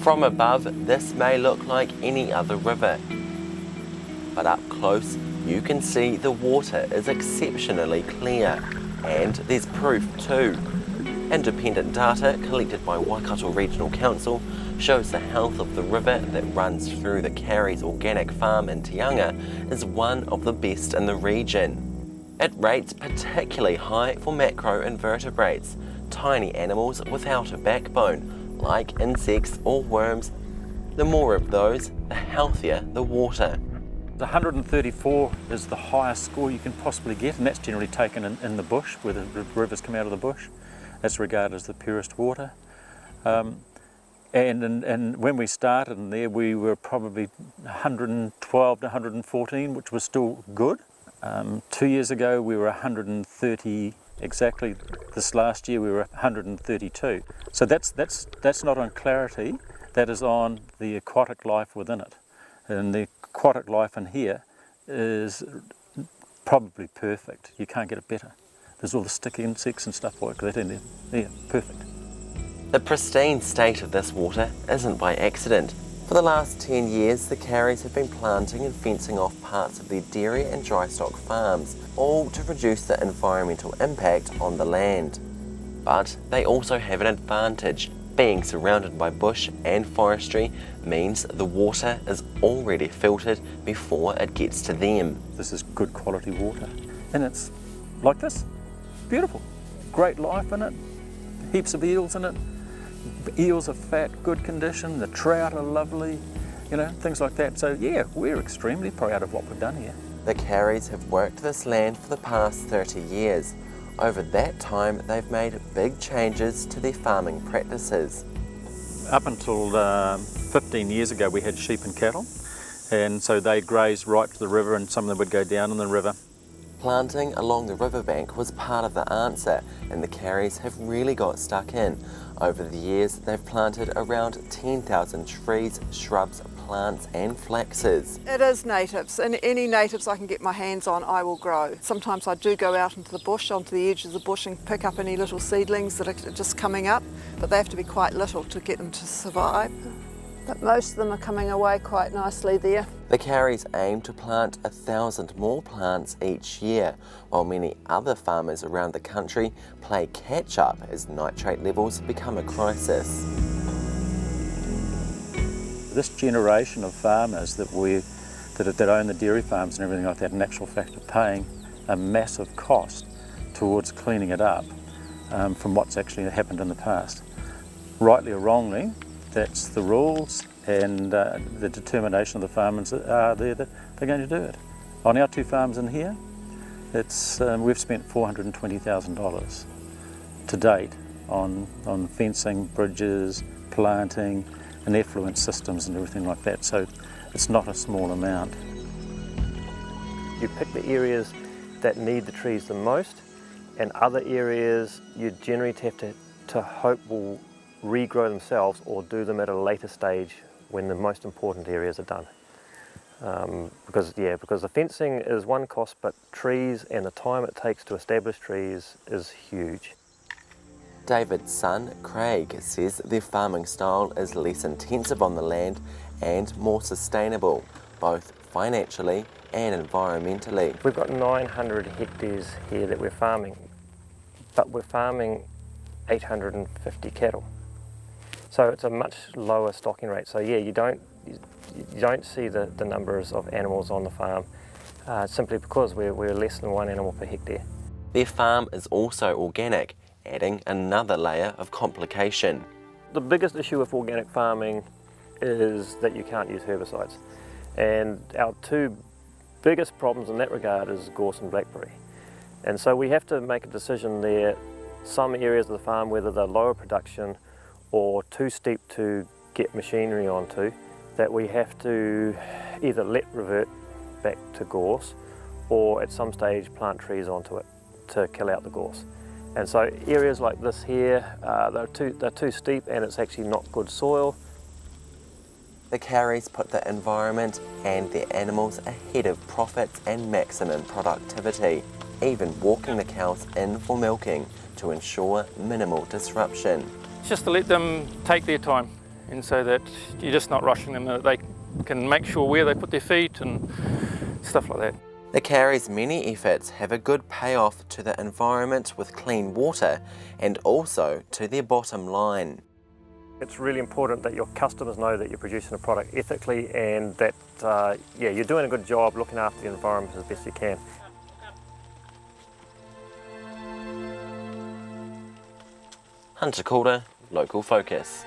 From above, this may look like any other river, but up close, you can see the water is exceptionally clear, and there's proof too. Independent data collected by Waikato Regional Council shows the health of the river that runs through the Carries organic farm in Te Anga is one of the best in the region. It rates particularly high for macroinvertebrates, tiny animals without a backbone, like insects or worms. The more of those, the healthier the water. 134 is the highest score you can possibly get, and that's generally taken in the bush, where the rivers come out of the bush. That's regarded as the purest water. And when we started in there, we were probably 112 to 114, which was still good. 2 years ago, we were 130 exactly. This last year, we were 132. So that's not on clarity. That is on the aquatic life within it. And the aquatic life in here is probably perfect. You can't get it better. There's all the sticky insects and stuff like that in there. Yeah, perfect. The pristine state of this water isn't by accident. For the last 10 years, the Carries have been planting and fencing off parts of their dairy and dry stock farms, all to reduce the environmental impact on the land. But they also have an advantage. Being surrounded by bush and forestry means the water is already filtered before it gets to them. This is good quality water, and it's like this. Beautiful, great life in it, heaps of eels in it. Eels are fat, good condition, the trout are lovely, you know, things like that. So yeah, we're extremely proud of what we've done here. The Carries have worked this land for the past 30 years. Over that time, they've made big changes to their farming practices. Up until 15 years ago, we had sheep and cattle, and so they grazed right to the river, and some of them would go down in the river. Planting along the riverbank was part of the answer, and the Carries have really got stuck in. Over the years, they've planted around 10,000 trees, shrubs, plants and flaxes. It is natives, and any natives I can get my hands on I will grow. Sometimes I do go out into the bush, onto the edge of the bush, and pick up any little seedlings that are just coming up, but they have to be quite little to get them to survive. But most of them are coming away quite nicely there. The Carries aim to plant 1,000 more plants each year, while many other farmers around the country play catch up as nitrate levels become a crisis. This generation of farmers that own the dairy farms and everything like that, in actual fact, are paying a massive cost towards cleaning it up from what's actually happened in the past. Rightly or wrongly, that's the rules and the determination of the farmers are there that they're going to do it. On our two farms in here, we've spent $420,000 to date on fencing, bridges, planting, and effluent systems and everything like that, so it's not a small amount. You pick the areas that need the trees the most, and other areas you generally have to hope will regrow themselves or do them at a later stage when the most important areas are done. Because the fencing is one cost, but trees and the time it takes to establish trees is huge. David's son, Craig, says their farming style is less intensive on the land and more sustainable, both financially and environmentally. We've got 900 hectares here that we're farming, but we're farming 850 cattle. So it's a much lower stocking rate. So yeah, you don't see the numbers of animals on the farm simply because we're less than one animal per hectare. Their farm is also organic, adding another layer of complication. The biggest issue with organic farming is that you can't use herbicides. And our two biggest problems in that regard is gorse and blackberry. And so we have to make a decision there. Some areas of the farm, whether they're lower production or too steep to get machinery onto, that we have to either let revert back to gorse or at some stage plant trees onto it to kill out the gorse. And so areas like this here, they're too steep and it's actually not good soil. The Carries put the environment and their animals ahead of profits and maximum productivity, even walking the cows in for milking to ensure minimal disruption. Just to let them take their time. and so that you're just not rushing them, that they can make sure where they put their feet and stuff like that. The Carey's many efforts have a good payoff to the environment with clean water and also to their bottom line. It's really important that your customers know that you're producing a product ethically and that you're doing a good job looking after the environment as best you can. Hunter Calder, Local Focus.